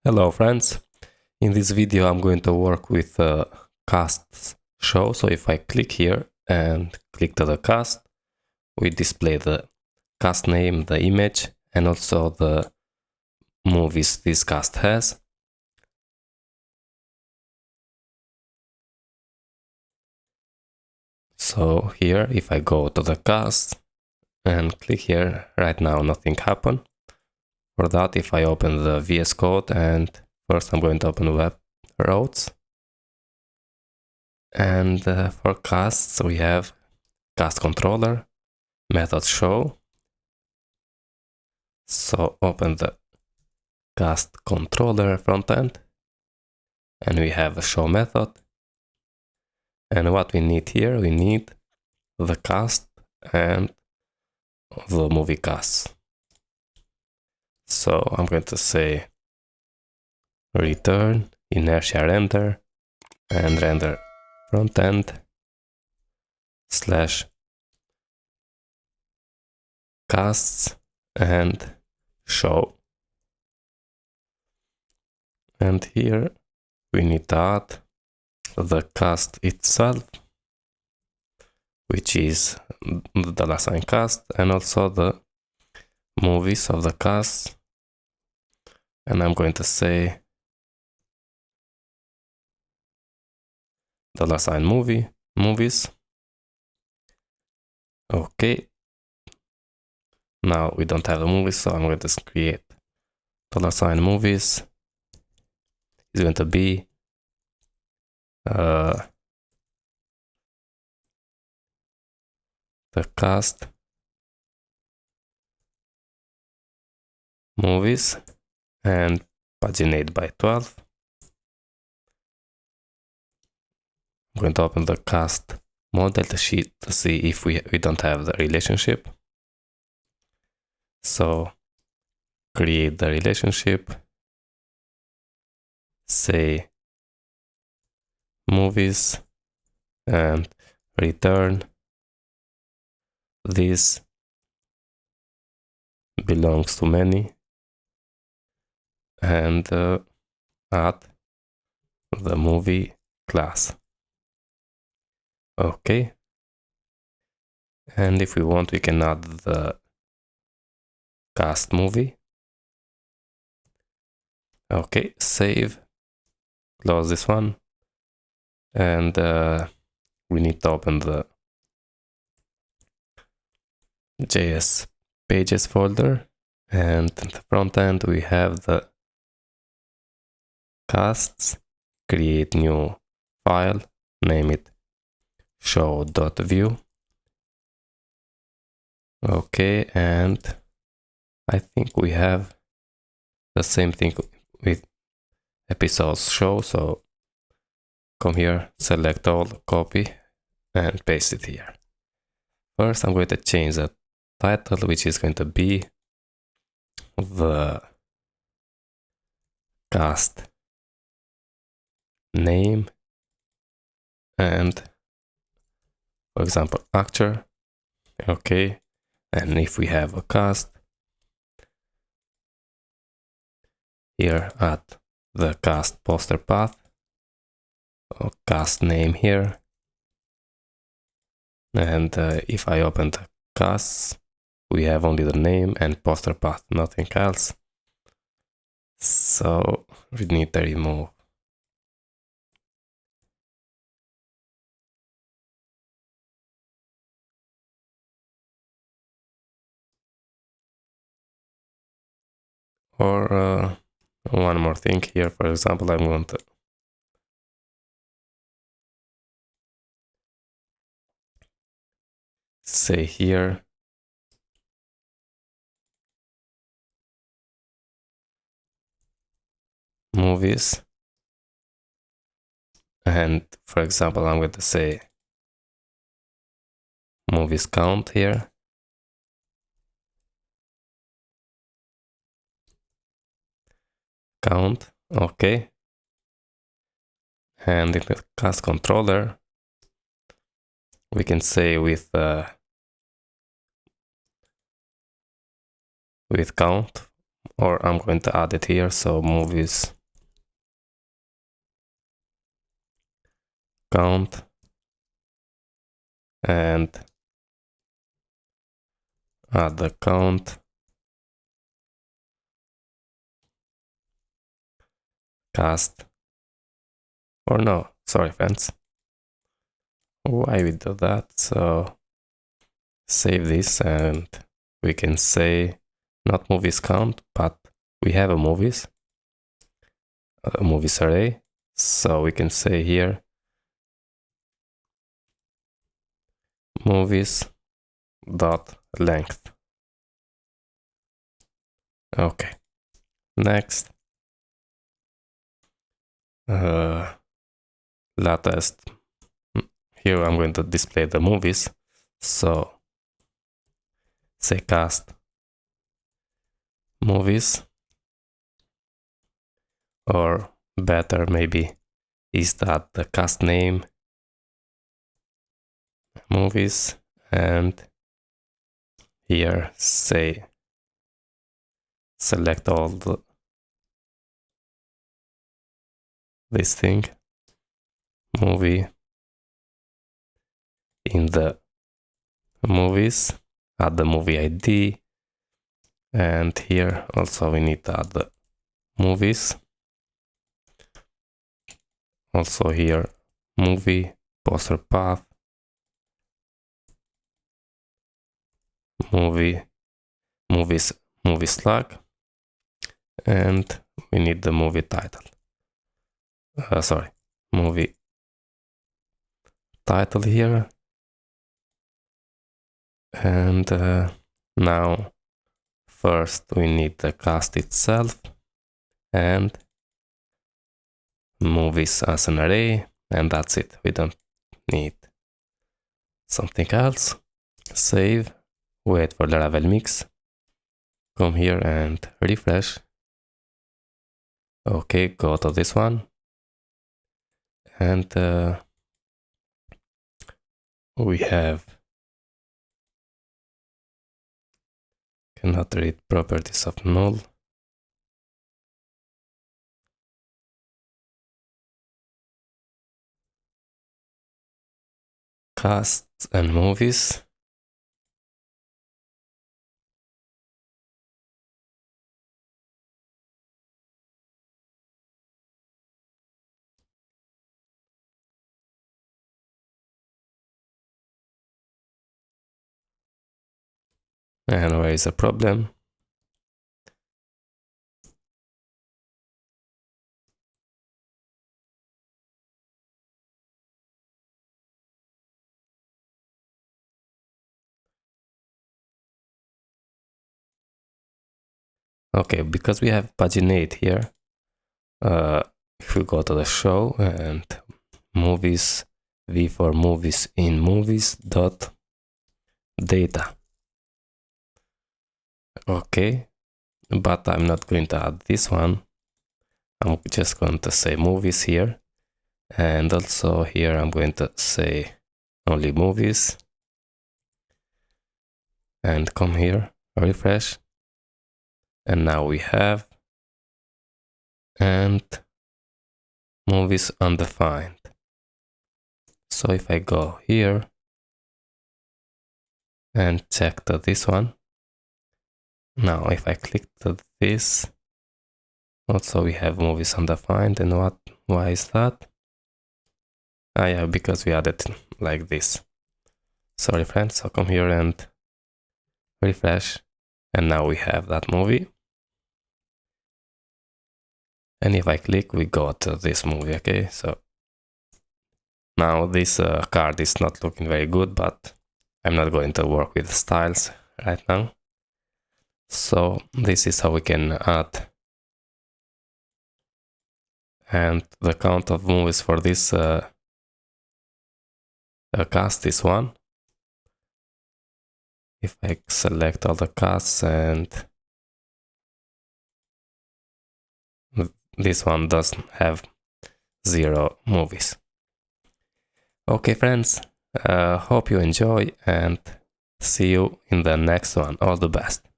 Hello friends, in this video I'm going to work with cast show. So if I click here and click to the cast, we display the cast name, the image, and also the movies this cast has. So here, if I go to the cast and click here, right now nothing happened. For that, if I open the VS Code, and first I'm going to open web routes. And for casts, we have cast controller, method show. So open the cast controller front end, and we have a show method. And what we need here, we need the cast and the movie cast. So I'm going to say return inertia render and render front end slash casts and show. And here we need to add the cast itself, which is the $sign cast, and also the movies of the cast. And I'm going to say $sign movies. Okay. Now we don't have a movie, so I'm going to create $sign movies. It's going to be the cast movies and paginate by 12. I'm going to open the cast model to see if we don't have the relationship. So create the relationship, say movies, and return this belongs to many, and add the movie class. Okay. And if we want, we can add the cast movie. Okay, save, close this one, and we need to open the JS pages folder, and in the front end we have the casts. Create new file, name it show.view. Okay, and I think we have the same thing with episodes show. So come here, select all, copy, and paste it here. First, I'm going to change the title, which is going to be the cast name and, for example, actor. Okay, and if we have a cast, here add the cast poster path, or cast name here. And if I open the casts, we have only the name and poster path, nothing else. So we need to remove. Or one more thing here, for example, I'm going to say here movies, and for example I'm going to say movies count here, count. Okay, and in the cast controller we can say with count or I'm going to add it here. So movies count and add the count cast, or no, sorry friends, why we do that? So save this and we can say not movies count, but we have a movies array, so we can say here movies dot length. Okay, next latest. Here I'm going to display the movies, so say cast movies, or better maybe is that the cast name movies, and here say select all this thing movie in the movies, add the movie ID, and here also we need to add the movies. Also here movie poster path, movies slug, and we need the movie title. Movie title here. And now first we need the cast itself and movies as an array, and that's it. We don't need something else. Save, wait for Laravel mix, come here and refresh. Okay, go to this one, and we have cannot read properties of null. Casts and movies. And where is the problem? Okay, because we have paginate here, if we go to the show and movies, v for movies in movies dot data. Okay, but I'm not going to add this one. I'm just going to say movies here, and also here I'm going to say only movies, and come here, refresh, and now we have and movies undefined. So if I go here and check to this one, now if I click to this, also we have movies undefined. And why is that? Yeah, because we added like this. Sorry friends, so come here and refresh, and now we have that movie. And if I click, we go to this movie. Okay, so now this card is not looking very good, but I'm not going to work with styles right now. So this is how we can add, and the count of movies for this cast is 1. If I select all the casts, and this one doesn't have 0 movies. Okay friends, hope you enjoy and see you in the next one. All the best.